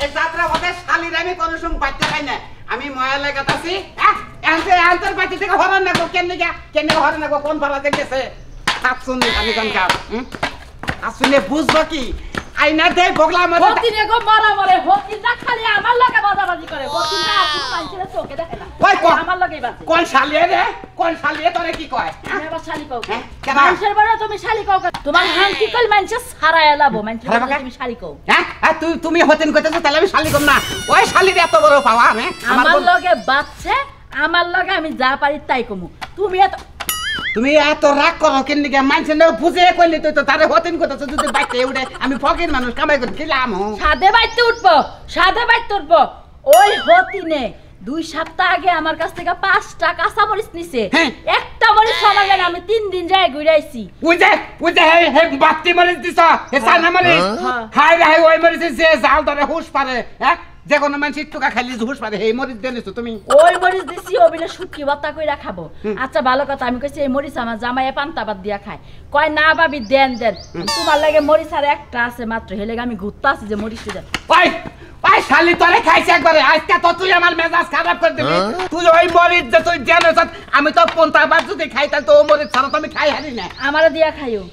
এই যাত্রা পথে শালির আমি কোন সময় পাইতে পাই না আমি ময়া লাগাতাছি আন্তর পাইতে থেকে হরন না কেন হরন না কোন পাড়াতে গেছে আপসুন আমি কোন কাম আসলে বুঝবা কি আইনা দে বগলা মত হতিনে গো মারা মরে হতিনা খালি আমার লগে বাজাবাজি করে হতিনা আপনি মাইছের চোখে দেখে না কই কই আমার লগেই বাজে কোন শালিয়ে রে কোন শালিয়ে তোরে কি কয় আমি আবার শালি কও কেন মানুষের বড় তুমি শালি কও তোমার হান কি কল মানুষে সারায় লাবো মানুষের তুমি শালি কও হ্যাঁ তুমি হতেন কইতেছ তাহলে আমি শালি কম না ওই শালির এত বড় পাওয়া আমি আমার লগে বাচ্চা আমার লগে আমি যা পারি তাই কমু তুমি এত রাগ করো কেন নিকে মানছে না বুঝে কইলি তুই তো তারে হতেন কইতেছ যদি বাইতে উঠে আমি ফকির মানুষ কামাই করে খেলাম সাদে বাইতে উঠবো ওই হতিনে 2 সপ্তাহ আগে আমার কাছ থেকে 5টা কাঁচা মরিচ নিছে একটা মরিচ সমাগেন আমি 3 দিন যায় ঘুরাইছি বুঝে হে বাতি মরিচ দিছ হে সানা মরিচ হাই রে ওই মরিচ যে জাল ধরে হুশ পারে হ্যাঁ যে কোনো মানুষ টুকা খাইলে হুশ পারে এই মরিচ দেনিছো তুমি ওই মরিচ দিছি ওবিলে শুটকি বাতা কইরা খাবো আচ্ছা ভালো কথা আমি কইছি এই মরিচ আমার জামাইয়ে পান্তা ভাত দিয়া খায় কয় না ভাবি দেন তোমার লাগে মরিচ আর একটা আছে মাত্র হেলে আমি ঘুরতাছি যে মরিচ দেন ওই শালি তোরে খাইছে একবারে আজকে তো তুই আমার মেজাজ খারাপ করে দিবি তুই ওই মরিচ যে তুই জানোস আমি তো পান্তা ভাত যদি খাই তাহলে তো ওই মরিচ ছাড়া তো আমি খাই হারি না আমারে দিয়া খাইও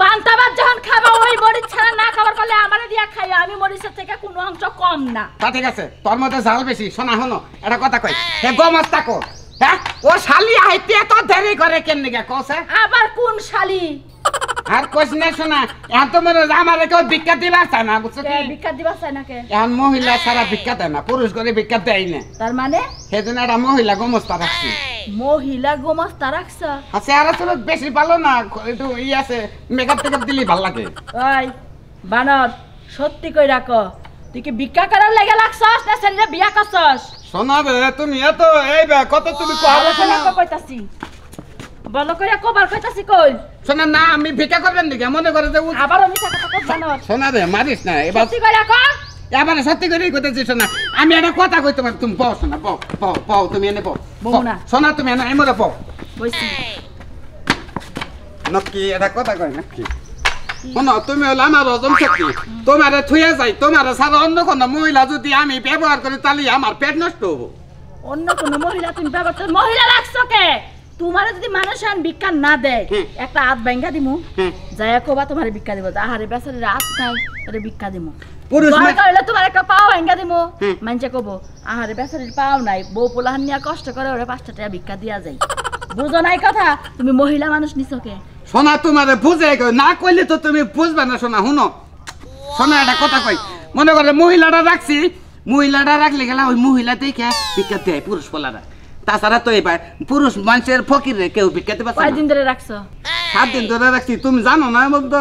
পান্তা ভাত যখন খাবো ওই মরিচ ছাড়া না খাবার পারলে আমারে দিয়া খাইও আমি মরিচের থেকে কোনো অংশ কম না তা ঠিক আছে তোর মধ্যে ঝাল বেশি শোনা হনো এটা কথা কই হে গমস্তা কো হ্যাঁ ও শালি আইতে তো দেরি করে কেন নিগা কসে আবার কোন শালি আর কইছ না শোনা এখন তো মনে আমারে কেউ ভিক্ষা দিবা চায় না বুঝছো কি ভিক্ষা দিবা চায় না কে এখন মহিলা সারা ভিক্ষা দেয় না পুরুষ করে ভিক্ষা দেয় না তার মানে সেজন্য একটা মহিলা গমস্তা রাখছি মহিলা গোমস্তা রাখছ আচ্ছা আর আসলে বেশি ভালো না একটু আছে মেকআপ টেকআপ দিলি ভালো লাগে ওই বানর সত্যি কই রাখো তুই কি ভিক্ষা করার লাগা লাগছস না সেটা বিয়া করছস শোনা রে তুমি এত এই কত তুমি আলোচনা কইতাছি বলো কইরা কবার কইতাছি কই শোনা না আমি ভিক্ষা করবেন নাকি মনে করে যে আবার আমি কথা কথা জানো শোনা রে মারিস না এবার সত্যি কই রাখো এবার সত্যি করেই কইতেছি শোনা আমি একটা কথা কই তোমার তুমি পাও শোনা পাও তুমি এনে পাও বমুনা শোনা তুমি এনে এমরে পাও বইছি নকি এটা কথা কই নাকি শোনো তুমি হলো আমার হজম শক্তি তোমারে থুয়ে যাই তোমার সারা অন্য কোনো মহিলা যদি আমি ব্যবহার করি তাহলে আমার পেট নষ্ট হবো অন্য কোনো মহিলা তুমি ব্যবহার মহিলা রাখছো কে তোমারে যদি মানুষ আন ভিক্ষা না দেয় একটা হাত ভাঙা দিমু যায়া কোবা তোমারে ভিক্ষা দিব আহারে বেচারির হাত নাই আরে ভিক্ষা দিমু পুরুষ কইলে তোমার একটা পাও ভাঙা দিমু মানছে কবো আহারে বেচারির পাও নাই বউ পোলাহান নিয়া কষ্ট করে ওরে 5 টাকা ভিক্ষা দিয়া যায় বুঝো নাই কথা তুমি মহিলা মানুষ নিছো কে শোনা তোমারে বুঝে না কইলে তো তুমি বুঝবে না শোনা শুনো শোনা একটা কথা কই মনে করে মহিলাটা রাখলে গেলা ওই মহিলা দেখে ভিক্ষা দেয় পুরুষ পোলারা তাছাড়া তো এবার পুরুষ মানুষের ফকির রে কেউ ভিক্ষা দিতে পারছে না কয়দিন ধরে রাখছো 7 দিন ধরে রাখছি তুমি জানো না বলতো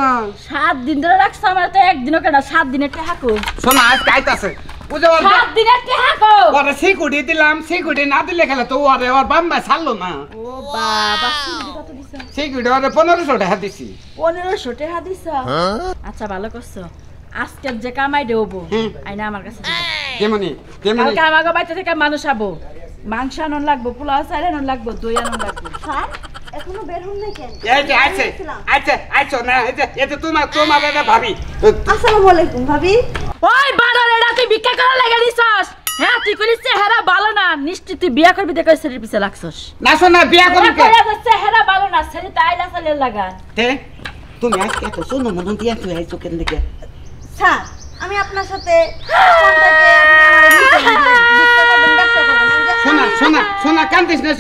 7 দিন ধরে রাখছো আমার তো একদিনও কেন 7 দিনের টাকা কো শোনা আজ কাইতাছে বুঝো 7 দিনের টাকা কো ওরে সিকিউরিটি দিলাম সিকিউরিটি না দিলে খেলে তো ওর বাম্মা ছাড়লো না ও বাবা সিকিউরিটি কত দিছ সিকিউরিটি ওরে 1500 টাকা দিছি 1500 টাকা দিছ আচ্ছা ভালো করছো আজকে যে কামাই দেবো আইনা আমার কাছে দিবা কেমনি কালকে আমাগো বাইতে থেকে মানুষ আবো মাংস আনন লাগবো পোলাও চাল আনন লাগবো দই আনন লাগবো স্যার এখনো বের হন নাই কেন এই যে আইছে না এই যে তোমার এটা ভাবি আসসালামু আলাইকুম ভাবি ওই বাড়ার এডা তুই ভিক্ষা করা লাগা দিছস হ্যাঁ তুই কইছিস চেহারা ভালো না নিশ্চিত তুই বিয়া করবি দেখে শরীর পিছে লাগছস না শোনা বিয়া করবি কে চেহারা ভালো না শরীর তাইলা চালের লাগা তে তুমি আজকে এত শোনো মন দিয়া তুই আইছো কেন দেখে স্যার আমি আপনার সাথে কন্টাক্টে শোনা কান্দিস না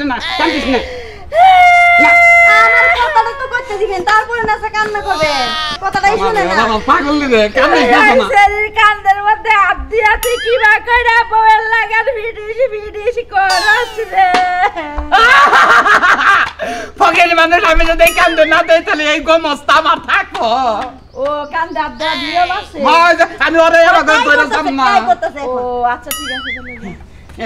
আমার কথাটা তো করতে দিবেন তারপরে না কান্না করবেন কথাটাই শুনে না পাগল রে কান্দিস না শরীর কান্দের মধ্যে হাত দিয়া তুই কি বা কইরা বউয়ের লাগার ভিডিও করছ রে ফকির মানুষ আমি যদি কান্দে না দেই তাহলে এই গমস্তা আমার থাকবো ও কান্দে আড্ডা দিও মাসে আমি ওরে আমাকে ধরে যাব না ও আচ্ছা ঠিক আছে তাহলে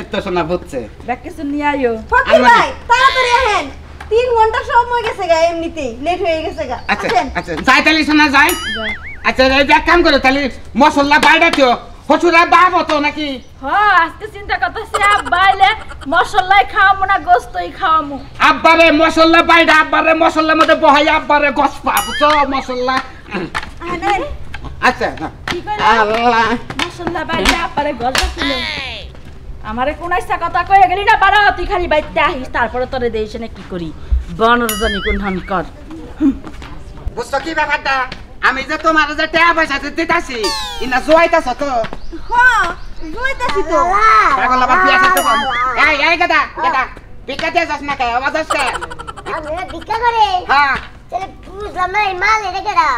এত শোনা বুঝছে ভ্যাকেশন নিয়ে আইও ফকির ভাই তাড়াতাড়ি আহেন 3 ঘন্টা সময় গেছে গা এমনিতেই লেট হয়ে গেছে গা আচ্ছা যাই তাহলে শোনা যাই আচ্ছা এই এক কাম করো তাহলে মশলা বাইরে দিও হচুরা বাবা তো নাকি হ্যাঁ আজকে চিন্তা করতেছি আব্বাইলে মশলাই খাওয়ামু না গোস্তই খাওয়ামু আব্বারে মশলা বাইরে আব্বারে মশলার মধ্যে বহাই আব্বারে গসপা বুঝছো মশলা আচ্ছা কি কইলা আল্লাহ মাশাআল্লাহ বাইরে আপারে গজা ছিল আমারে কোন আইসা কথা কয়ে গেলি না বাড়া তুই খালি বাইতে আহিস তারপরে তোরে দেইছ না কি করি বনর জানি কোন হান কর বুঝছো কি ব্যাপারটা আমি যে তোমার যে টাকা পয়সা দিতেছি ইনা জোয়াইতাছ তো হ্যাঁ জুইতাছি তো পাগল আবার কি আছে তো এই গাদা ভিক্ষা দিয়ে যাস না কে আওয়াজ আসছে আমরা ভিক্ষা করে হ্যাঁ তাহলে বুঝলাম না এই মাল এটা কেডা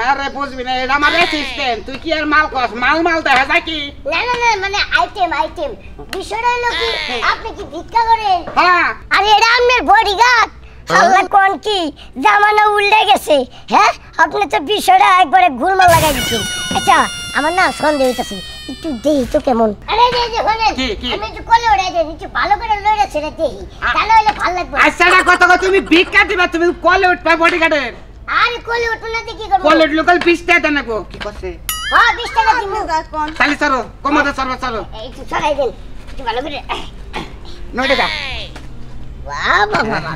আরে বুঝবি না এটা আমার অ্যাসিস্ট্যান্ট তুই কি আর মাল কস মাল দেখা যায় কি না না না মানে আইটেম বিষয়টা হলো কি আপনি কি ভিক্ষা করেন হ্যাঁ আরে এটা আপনার বডিগার্ড আল্লাহ কোন কি জামানা উল্টে গেছে হ্যাঁ আপনি তো বিষয়টা একবারে গোলমাল লাগাই দিচ্ছেন আচ্ছা আমার না সন্দেহ হইতাছে একটু দেহি তো কেমন আরে যে শুনেন আমি একটু কোলে উড়াই দেই একটু ভালো করে লড়ে ছেড়ে দেহি তাহলে হলে ভালো লাগবে আচ্ছা না কত তুমি ভিক্ষা দিবা তুমি কলে উঠবা বডিগার্ডের আরে কোলে উঠো না দেখি করব কলে লোকাল 20 টাকা দেন গো কি করছে হ্যাঁ 20 টাকা দিমু কোন চালি সরো কমোদে সরো একটু ছড়াই দেন একটু ভালো করে 9 টাকা বাহ বাবা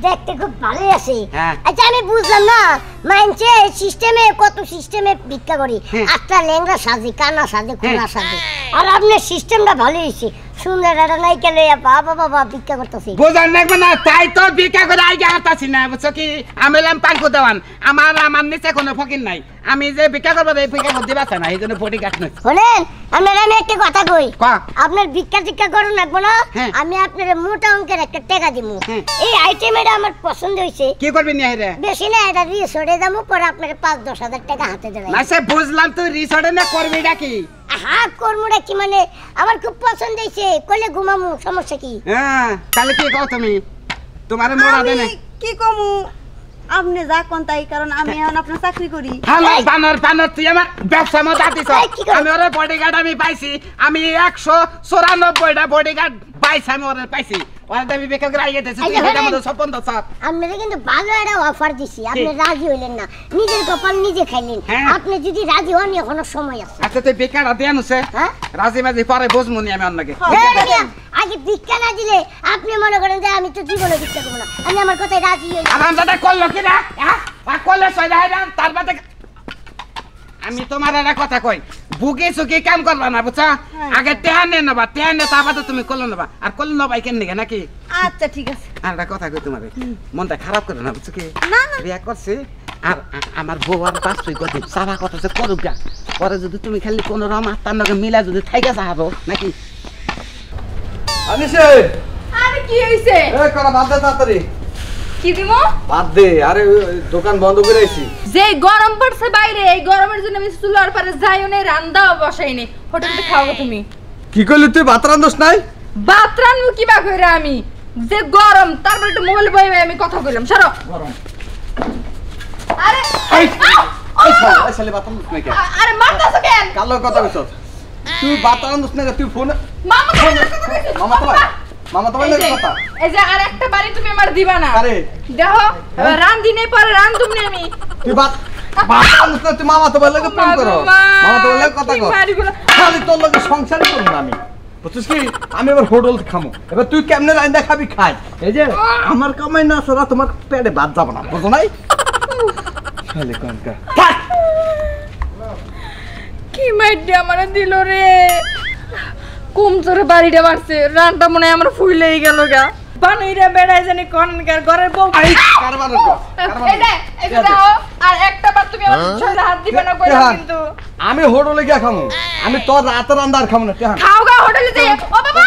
দেখতে খুব ভালো আছে হ্যাঁ। আচ্ছা আমি বুঝলাম না মাইনছে সিস্টেমে কত সিস্টেমে ভিক্ষা করি একটা লেঙ্গা সাজে কানা সাজে খোলা সাজে আর আপনার সিস্টেমটা ভালো হয়েছে সুন্দর একটা নাইকে লইয়া বাবা ভিক্ষা করতেছি বোঝার লাগবে না তাই তো ভিক্ষা করে আইগা হাতাছি না বুঝছো কি আমি এলাম পাঙ্কু দেওয়ান আমার নিচে কোনো ফকির নাই আমি যে ভিক্ষা করবো এই ভিক্ষা করতে পারছে না এই জন্য বডিগার্ড নাই শোনেন আপনার আমি একটা কথা কই ক আপনার ভিক্ষা টিক্ষা করুন লাগবো না হ্যাঁ। আমি আপনার মোটা অঙ্কের একটা টাকা দিব হ্যাঁ। এই আইটেমটা আমার পছন্দ হয়েছে কি করবি নিয়ে রে বেশি না এটা রিসোর্টে যাবো পরে আপনার 5-10 হাজার টাকা হাতে দেবেন না সে বুঝলাম তুই রিসর্টে না করবিটা কি হ্যাঁ কর্মটা কি মানে আমার খুব পছন্দ হয়েছে কইলে ঘুমামু সমস্যা কি হ্যাঁ তাহলে কি কও তুমি তোমার মোড়া দেনে আমি কি কমু আপনি যা কোন তাই কারণ আমি এখন আপনার চাকরি করি হ্যালো বানর তুই আমার ব্যবসা মত আতিস এই, কি করে? আমি ওরে বডিগার্ড আমি পাইছি আমি 194টা বডিগার্ড পাইছি আমি ওরে পাইছি ওরে আমি বেকার করে আইয়া দিয়েছি তুই আচ্ছা, এটা হলেন। মতো সব বন্ধ সব আপনারা কিন্তু ভালো একটা অফার দিছি আপনি রাজি হইলেন না নিজের কপাল নিজে খাইলেন হ্যাঁ। আপনি যদি রাজি হন এখনো সময় আছে আচ্ছা তুই বেকার দেন আছে হ্যাঁ রাজি মাঝি পরে বুঝমুনি আমি অন্যকে হ্যাঁ, মিয়া, আগে ভিক্ষা না দিলে আপনি মনে করেন যে আমি তো জীবনে ভিক্ষা করবো না আমি আমার কথায় রাজি হই আরাম দাদা করলো কি না হ্যাঁ করলে সইলা হাইরা তার বাদে আমি তোমার একটা কথা কই বুকে সুকে কাম করবা না বুঝছা আগে টেহান নে নেবা টেহান নে তার বাদে তুমি করলে নেবা আর করলে নেবাই কেন নিগে নাকি আচ্ছা ঠিক আছে আর একটা কথা কই তোমারে মনটা খারাপ করে না বুঝছো কি না, না। বিয়া করছে আর আমার বউ আর বাস্তই করতে সারা কথা যে করুক গা পরে যদি তুমি খালি কোন রকম আত্মার নগে মিলা যদি থাইকা যাবো নাকি আনিসে আরে কি হইছে এই করা বাদ দে তাড়াতাড়ি কি দিমু বাদ দে আরে ওই দোকান বন্ধ করে আইছি যে গরম পড়ছে বাইরে এই গরমের জন্য আমি চুলার পারে যাইও না রান্দাও বসাইনি হোটেলে খাওয়াবো তুমি কি কইলি তুই ভাত রান্ধস নাই ভাত রান্নু কি বা কইরা আমি যে গরম তারপর একটু মোবাইল বইবে আমি কথা কইলাম সরো গরম আরে এই আ! এই শালি ভাত রান্ধস নাই কেন আরে মারতাছো কেন কালো কথা কইছস তুই ভাত রান্ধস নাই তুই ফোন মামা মামা তো ভাই কথা এই যে আর একটা বাড়ি তুমি আমার দিবা না আরে দেখো এবার রান্ধি নেই পরে রান্ধুম নি আমি তুই ভাত রান্ধস না তুই মামা তো ভাই লাগে প্রেম করো মামা তো ভাই লাগে কথা কর খালি তোর লগে সংসারই করব না আমি বুঝছিস কি আমি এবার হোটেল খামু এবার তুই কেমনে রান্দা খাবি খাই এই যে আমার কামাই না সারা তোমার পেটে ভাত যাব না বুঝো নাই শালি কোনকা কি মাইডে আমার দিল রে কুমচরে বাড়িটা মারছে রানটা মনে হয় আমার ফুইলেই গেল গা বানাইরা বেড়াই জানি কোনকার ঘরের বউ আই কারবার এই দে এই যে দাও আর একটা বার তুমি আমার ছয়লা হাত দিবে না কইরা কিন্তু আমি হোটেলে গিয়া খামু আমি তোর রাতে রান্দার খামু না টেহান খাও গা হোটেলে যে ও বাবা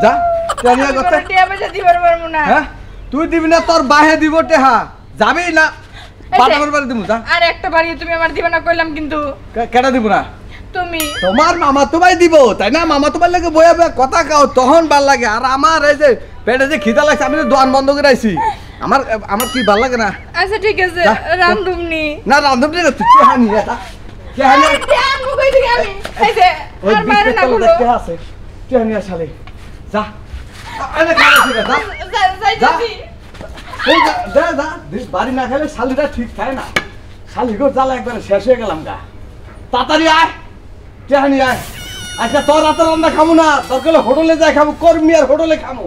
যা টেহানিয়া করতে টিয়া পয়সা দিবার পারবো না হ্যাঁ তুই দিবি না তোর বাহে দিব টেহা যাবি না বাটার বাড়ি দিমু যা আর একটা বাড়ি তুমি আমার দিবে না কইলাম কিন্তু কেডা দিব না তুমি তোমার মামা তোমায় দিব তাই না মামা তোমার লাগে বয়া বয়া কথা কাও তখন ভাল লাগে আর আমার এই যে পেটে যে খিদা লাগছে আমি তো দোকান বন্ধ করে আইছি আমার আমার কি ভাল লাগে না আচ্ছা ঠিক আছে যা। রান্ধুমনি না রান্ধব না তুই টেহানি এটা টেহানি ধ্যান মুখই দিকে আমি এই যে ওই আর বাইরে না বলো বিস্কুট আছে টেহানি শালি যা আরে খাওয়া ঠিক আছে যা যাইতাছি এই যা যা বাড়ি না খেলে শালিটা ঠিক থাকে না শালি গো জ্বালা একবারে শেষ হয়ে গেলাম গা তাড়াতাড়ি আয় টেহানি আয় আচ্ছা তোর রাতে রান্না খামু না তোর গেলে হোটেলে যাই খাবো কর্মী আর হোটেলে খামু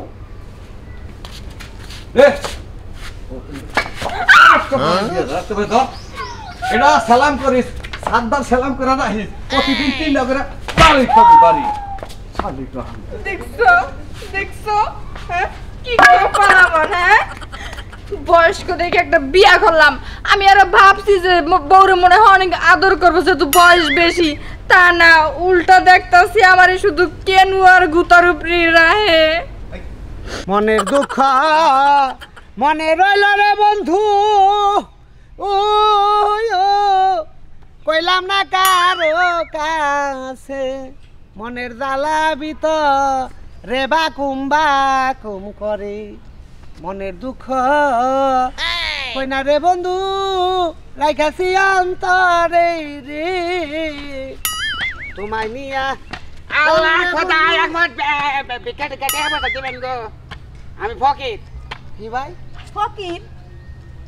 রে এটা সালাম করিস সাতবার সালাম করে রাখিস প্রতিদিন 3টা করে বাড়ি খাবি বাড়ি শালিকা দেখছো দেখছো হ্যাঁ কি ব্যাপার আমার হ্যাঁ বয়স্ক দেখে একটা বিয়া করলাম আমি আর ভাবছি যে বউরে মনে হয় অনেক আদর করবো যেহেতু বয়স বেশি তা না উল্টা দেখতাছি আমারে শুধু কেনু আর গুতার উপরে রাহে মনের দুঃখ মনে রইল রে বন্ধু ও কইলাম না কারো কাছে মনের জ্বালা ভিতর রে বাকুম করে মনের দুঃখ কই না রে বন্ধু রাইখাছি অন্তরে রে তোমায় নিয়া আল্লাহ খোদা একবার বিকেট কেটে হবে দিবেন গো আমি ফকির কি ভাই ফকির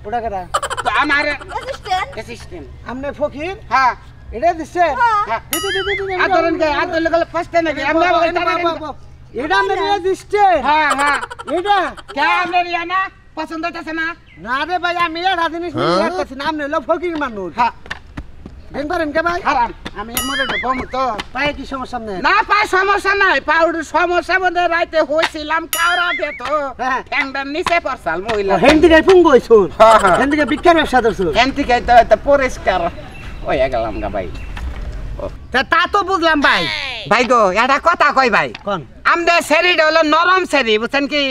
ওটা কেটা তো আমার অ্যাসিস্ট্যান্ট অ্যাসিস্ট্যান্ট আমনে ফকির হ্যাঁ এটা দিচ্ছে হ্যাঁ আদরন কে আদর লাগলে ফার্স্ট নাকি আমি এটা আমনে দিচ্ছে হ্যাঁ হ্যাঁ এটা কে আমরা রিয়া না পছন্দ হইতাছে না না রে ভাই আমি এটা জিনিস নিয়ে করছি না আমনে হলো ফকির মানুষ হ্যাঁ দেন পারেন কে ভাই হারাম আমি মরে বম তো পায়ে কি সমস্যা নেই না পায় সমস্যা নাই পাউডার সমস্যা মধ্যে রাইতে হইছিলাম কাওরা দে তো হ্যাঁ। ট্যাংডার নিচে পড়ছাল মহিলা হেন্দিকে পুঙ্গো হইছুন হ্যাঁ, হ্যাঁ। হেন্দিকে বিখ্যাত ব্যবসা ধরছুন এনতিকে তো পরিষ্কার ওই গেলাম গা ভাই তা তো বুঝলাম ভাই ভাই গো এটা কথা কই ভাই কোন আমাদের শরীর হলো নরম শরীর বুঝছেন কি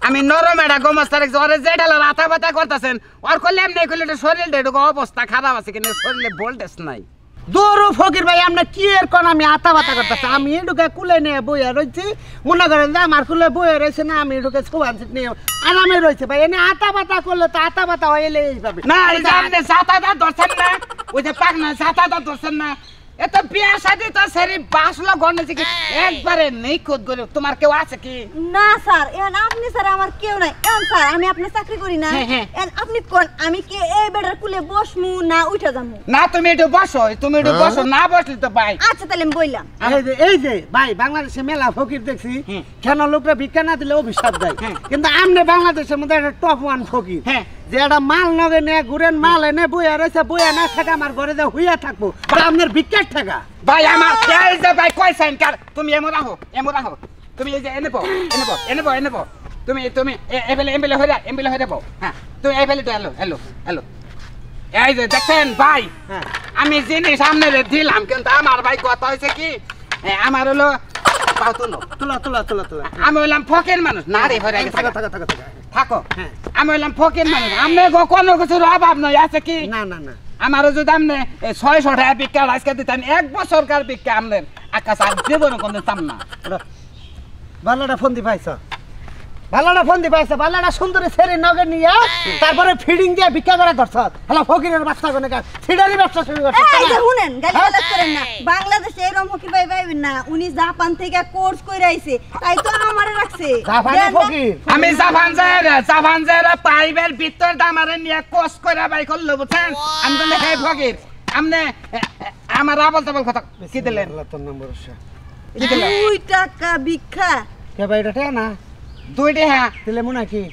আমি নরম এটা গোমস্তার ওরে যেটা রাতা বাতা করতেছেন ওর করলে এমনি করলে শরীরটা একটু অবস্থা খারাপ আছে কিন্তু শরীরে ভোল্টেজ নাই দৌড়ো ফকির ভাই আমরা কি এর কোন আমি আতা বাতা করতেছি আমি এটুকে কুলে নিয়ে বইয়া রয়েছি মনে করেন যে আমার কুলে বইয়া রয়েছে না আমি এটুকে সোয়ান নিয়ে আরামে রয়েছে ভাই এনে আতা বাতা করলে তো আতা বাতা হয়ে যাবে না এই যে আপনি জাতাটা ধরছেন না ওই যে পাক না জাতাটা ধরছেন না এত বিয়া শাদি তো শরীর বাসলো গণেছে কি একবারে নেই খোদ করে তোমার কেউ আছে কি না স্যার এখন আপনি স্যার আমার কেউ নাই এখন স্যার আমি আপনার চাকরি করি না হ্যাঁ, হ্যাঁ। এখন আপনি কোন আমি কি এই বেডার কুলে বসমু না উঠে যামু না তুমি একটু বসো তুমি একটু বসো না বসলে তো ভাই আচ্ছা তাহলে আমি বললাম এই যে ভাই বাংলাদেশে মেলা ফকির দেখছি হুম। কেন লোকরা ভিক্ষা না দিলে অভিশাপ দেয় হ্যাঁ। কিন্তু আমনে বাংলাদেশের মধ্যে একটা টপ ওয়ান ফকির হ্যাঁ। যে একটা মাল নগে নিয়ে ঘুরেন মাল এনে বইয়া রয়েছে বইয়া না থাকা আমার ঘরে যা হইয়া থাকবো আপনার ভিক্ষার টাকা ভাই আমার এই যে ভাই কই সাইন কার তুমি এমন রাখো তুমি এই যে এনেবো তুমি এমবেলে হইরা বউ হ্যাঁ তুমি এবেলে তো হ্যালো এই যে দেখেন ভাই হ্যাঁ। আমি জিনিস সামনে দিলাম কিন্তু আমার ভাই কথা হয়েছে কি আমার হলো পাও তুলো তোলা আমি হইলাম ফকের মানুষ না রে ভরে গেছে থাকা থাকো হ্যাঁ। আমি হইলাম ফকের মানুষ আমি কোনো কিছুর অভাব নয় আছে কি না আমারও যদি আপনি 600 টাকা ভিক্ষা আজকে দিতেন 1 বছরকার ভিক্ষা আপনার আকাশ আর জীবনে কোনো দাম না ভালোটা ফোন দি পাইছ ভালোটা সুন্দরী ছেড়ে নগে নিয়ে তারপরে ফিডিং দিয়ে ভিক্ষা করে ধরছ হ্যালো ফকিরের বাচ্চা কোনে কাজ সিডারি ব্যবসা শুরু করছ এই যে শুনেন গালিগালাজ করেন না বাংলাদেশে এরকম ফকির ভাই পাইবেন না উনি জাপান থেকে কোর্স কইরা আইছে তাই তো আমারে রাখছে জাপানি দেন না? ফকির আমি জাপান যায় পাইবের ভিতর দামারে নিয়ে কোস করে বাই করলো বুঝছেন আমি তো দেখাই ফকির আপনি আমার আবল তাবল কথা কি দিলেন তোর নম্বর কি দিলেন 2 টাকা ভিক্ষা কে ভাই এটা না 2 টাকা দিলে মনে কি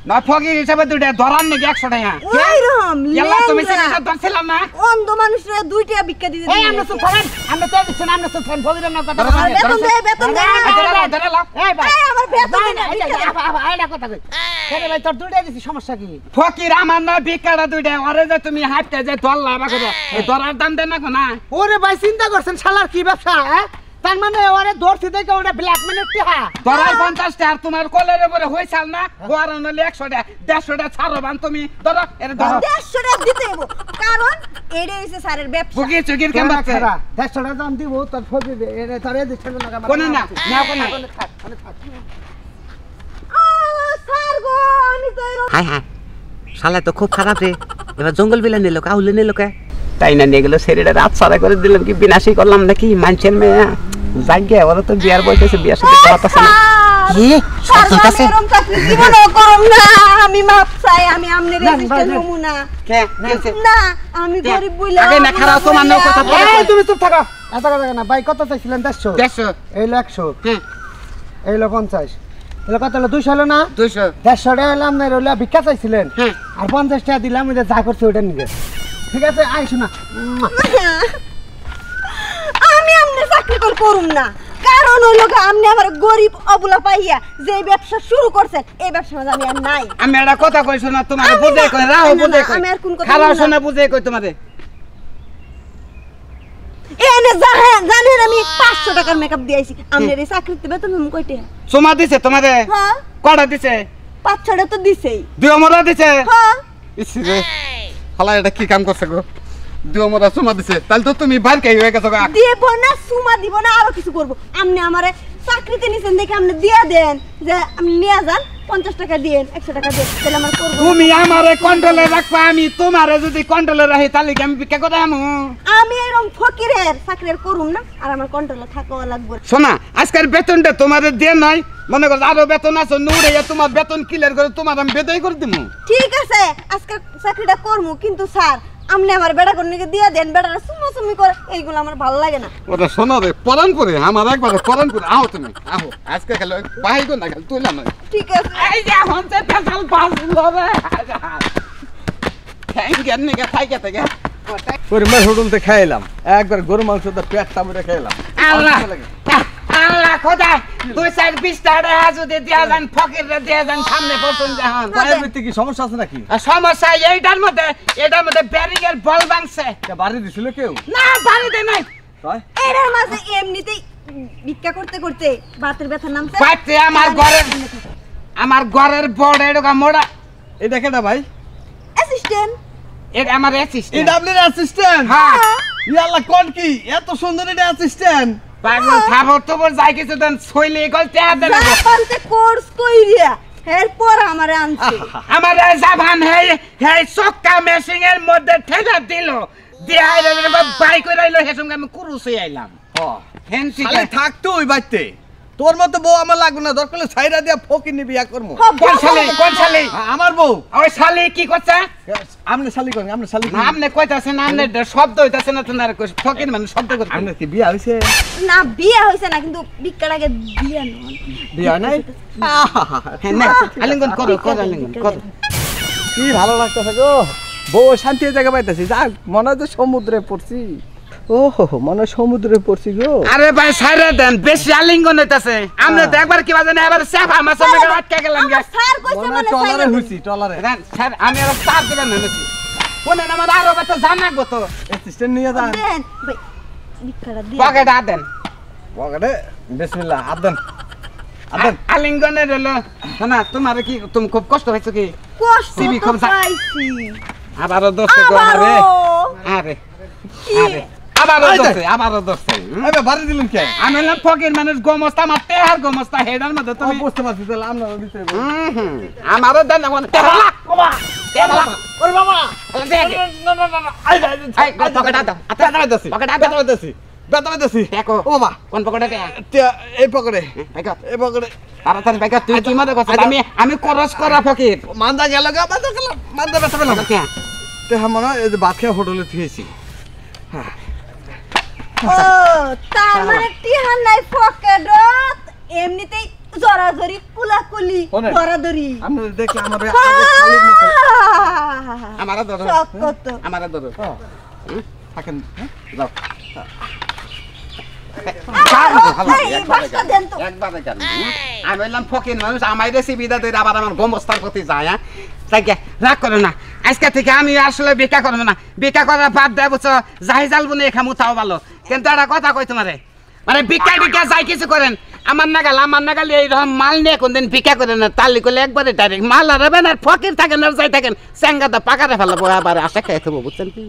না ফকির হিসাবে 2 টাকা ধরান নাকি 100 টাকা ওইরকম ইয়াল্লা তুমি লেংরা। সেটা ধরছিলাম না অন্ধ মানুষরা 2 টাকা ভিক্ষা দিতে এই আমরা তো করেন আমরা তো দিচ্ছেন আমরা তো ফোন ফকিরের না কথা ধরো, বেতন দে বেতন দে ধরে লাও এই ভাই এই আমার বেতন ভাই, না এই যে, আইডা কথা কই কেন ভাই তোর দুইটা দিছি সমস্যা কি ফকির আমার না ভিক্ষাটা 2 টাকা ওরে যে তুমি হাঁটতে যে ধরলা আমাকে এই ধরার দাম দেন না না ওরে ভাই চিন্তা করছেন শালার কি ব্যবসা হ্যাঁ তার মানে ওরে ধরছি দেখে ওটা ব্ল্যাক ম্যানের টিহা ধরার 50 টাকা আর তোমার কলের উপরে হইছাল না গোয়ার নলে 100 টাকা 150 টাকা ছাড়ো বান তুমি ধরো এর ধরো 150 টাকা দিতে হইব কারণ এইটা হইছে স্যারের ব্যবসা ফকির চকির কেন কেমন বাচ্চা খারা 150 টাকা দাম দিব তোর ফকির এরে তোরে দিচ্ছেন না কোনে না না কোনে স্যার গো আমি তো এরকম হাই হাই শালা তো খুব খারাপ রে এবার জঙ্গল বিলা নিল কাউলে নিল কে তাই না নিয়ে গেল শরীরে রাত সারা করে দিলাম কি বিনাশই করলাম নাকি মানুষের মেয়ে জাগে ওরা তো বিয়ার বলতেছে বিয়ার সাথে কথা আছে না কি সত্যি আছে এরকম চাকরি জীবনও করম না আমি মাপ চাই আমি আমনে রেজিস্টার হমু না কে নিয়েছে না আমি গরিব বইলা আগে না খারাপ তোমার নাও কথা বলে এই তুমি চুপ থাকো এত কথা না ভাই কত চাইছিলেন 150 150 এই লো 100 হ্যাঁ এই লো 50 এলো কত হলো 200 হলো না 200 150 টাকা এলাম না রইলা ভিক্ষা চাইছিলেন হ্যাঁ আর 50 টাকা দিলাম ওই যে যা করছে ওটা নিয়ে ঠিক আছে আই শোনা আমি আমনে চাকরি করুম না, কারণ হইল আপনি আমার গরিব অবলা পাইয়া যে ব্যবসা শুরু করছেন এই ব্যবসার মাঝে আমি আর নাই। আমি একটা কথা কইছো না তোমারে বুঝে কই রাও বুঝে কই খালা শোনা বুঝে কই তোমারে এনে জানেন আমি 500 টাকার মেকআপ দিয়েছি, আমনের এই চাকরিতে বেতন আমি কয়টা? সোমা দিছে তোমারে? হ্যাঁ। কয়টা দিছে? 5-6টা তো দিছেই। দুই মোড়া দিছে? হ্যাঁ। ইসি রে খালা এটা কি কাম করছে গো, দুই মোড়া সোমা দিছে, তাহলে তো তুমি বাইর কাই হয়ে গেছো গা। দিব না সুমা দিব না আরো কিছু করব, আমনে আমারে চাকরিতে নিছেন দেখে আমনে দিয়া দেন যে আপনি নিয়া যান 50 টাকা দিয়েন 100 টাকা দেন, তাহলে আমার করব। তুমি আমারে কন্ট্রোলে রাখবা, আমি তোমারে যদি কন্ট্রোলে রাখি তাহলে কি আমি ভিক্ষা করে আমু? আমি এরকম ফকিরের চাকরি আর করুম না, আর আমার কন্ট্রোলে থাকা লাগবে। শোনা আজকের বেতনটা তোমারে দিয়ে নাই, মনে করো আরো বেতন আছে নুরে তোমার বেতন ক্লিয়ার করে তোমার আমি বেতন করে দিমু। ঠিক আছে আজকে চাকরিটা করমু, কিন্তু স্যার আমনে আমার বেড়া কন্যাকে দিয়া দেন, বেড়ারা সুমসুমি করে এইগুলো আমার ভালো লাগে না। ওটা শোনা রে পরান করে আমার একবার পরান করে আও তুমি আও আজকে খেলে পাই গো না খেলে তুইলা নয়। ঠিক আছে এই যে এখন যে পেছাল পাস হবে থ্যাংক ইউ নে কে থাইকে থেকে পরিমাণ হোটেলতে খাইলাম একবার গরু মাংস তো পেট টামড়ে খাইলাম। আল্লাহ আল্লাহ খোদা 2-20 টাকা যদি দিয়া যান ফকিররে দিয়া যান সামনে পছন্দ জাহান। পায়ের ভিতরে কি সমস্যা আছে নাকি? সমস্যা এটার মধ্যে ব্যারিং এর বল ভাঙছে। বাড়ি দিছিল কেউ? না বাড়ি দে নাই তাই এর মাঝে এমনিতেই ভিক্ষা করতে করতে বাতের ব্যথা নামছে। বাইতে আমার ঘরের বড় এডকা মোড়া। এটা কেডা ভাই? অ্যাসিস্ট্যান্ট। এটা আমার অ্যাসিস্ট্যান্ট। এটা আপনার অ্যাসিস্ট্যান্ট? হ্যাঁ। ইয়াল্লা কোন কি এত সুন্দর এটা অ্যাসিস্ট্যান্ট? পাগল থাবর তোবর যাই কিছু দেন ছইলে গলতে আদে না। জাপানতে কোর্স কইরিয়া এরপর আমারে আনছে। আমার জাপান হে চক্কা মেশিং এর মধ্যে ঠেলা দিল দেহাই রে বাই কই রাইলো হে সঙ্গে আমি কুরুসে আইলাম। হ্যাঁ হেন ঠিক খালি থাকতো ওই বাইতে, তোর মতো বউ আমার লাগবে না, দরকার হলে ছাইরা দিয়া ফকিনি বিয়া করবো। কোন শালি আমার বউ। ওই শালি কি করছে? আমনে শালি করেন, আমনে শালি না আপনি কইতাছেন আপনি শব্দ হইতাছে না তোমার ফকির মানে শব্দ করতে। আমনে কি বিয়া হইছে? না বিয়ে হইছে না, কিন্তু ভিক্ষার আগে বিয়ে না। বিয়া নাই? হ্যাঁ না আলিঙ্গন করো আলিঙ্গন করো। কি ভালো লাগতেছে গো, বউ শান্তি জায়গা পাইতেছি, যাক মনে হয় যে সমুদ্রে পড়ছি। ওহো মনে হয় সমুদ্রে পড়ছি গো। আরে ভাই সাইরা দেন, বেশি আলিঙ্গন হইতাছে। আমরা তো একবার কি বাজে না এবার সেফা মাছ মেরে আটকে গেলাম গে। স্যার কইছে মনে মানে টলারে হইছি, টলারে। দেন স্যার আমি আর চাপ দিবেন না নাকি? কোনে আমার আরো বেটা জানাগো তো। অ্যাসিস্ট্যান্ট নিয়ে যান। দেন ভাই ভিক্ষাটা দিয়ে পকেট আ দেন। পকেটে বিসমিল্লাহ আদন আদন। আলিঙ্গনে রইলো না তোমার কি তুমি খুব কষ্ট হইছে কি? কষ্ট সিবি তো খুব পাইছি। আবারও দোস্ত গো আরে আরে আরে আবারও দোস্ত। আরে বাড়ি দিলেন কে? আমি হলাম ফকির মানুষ, গোমস্তা আমার তেহার গোমস্তা হেডার মধ্যে তুমি বুঝতে পারছি, তাহলে আপনারা দিতে হবে। আমারও দেন না মানে তেহার বাবা তেহার ওরে বাবা দে না না না আই আই পকেট আ দাও আচ্ছা দাঁড়াইতেছি, পকেট আ দাও দাঁড়াইতেছি, দাঁড়াইতেছি। দেখো ও বাবা কোন পকেটে দেয়া এই পকেটে, দেখো এই পকেটে তাড়াতাড়ি দেখো তুই কি মনে করছিস আমি করস করা ফকির মান্দা গেল গা, মান্দা গেল, মান্দা বেসা পেলাম। কে তে মনে হয় এই যে ভাত খেয়ে হোটেলে থিয়েছি। ও তার মানে টিহান নাই পকেটত, এমনিতেই জরাজরি কুলাকুলি ওনে, ধরাধরি। আপনি দেখলে আমার আগে খালি মতো আমারও ধরো শখ কত। আমারও ধরো থাকেন। যাও এই বাসটা দেন তো। একবারে কেন আমি বললাম ফকির মানুষ আমার রেসিপিটা দিয়ে আবার আমার গোমস্তার প্রতি যায়। হ্যাঁ তাই রাগ করো না, আজকে থেকে আমি আসলে ভিক্ষা করবো না, ভিক্ষা করার বাদ দেয় বুঝছো, যাই জ্বালবো না খামু তাও ভালো। কিন্তু একটা কথা কই তোমারে, মানে ভিক্ষা টিক্ষা যাই কিছু করেন আমার নাগাল এইরকম মাল নিয়ে কোনদিন ভিক্ষা করেন না, তালি করলে একবারে ডাইরেক্ট মাল হারাবেন আর ফকির থাকেন আর যাই থাকেন চ্যাঙ্গাটা পাকারে ফেলাবো আবার আশা খেয়ে থাকবো, বুঝছেন কি?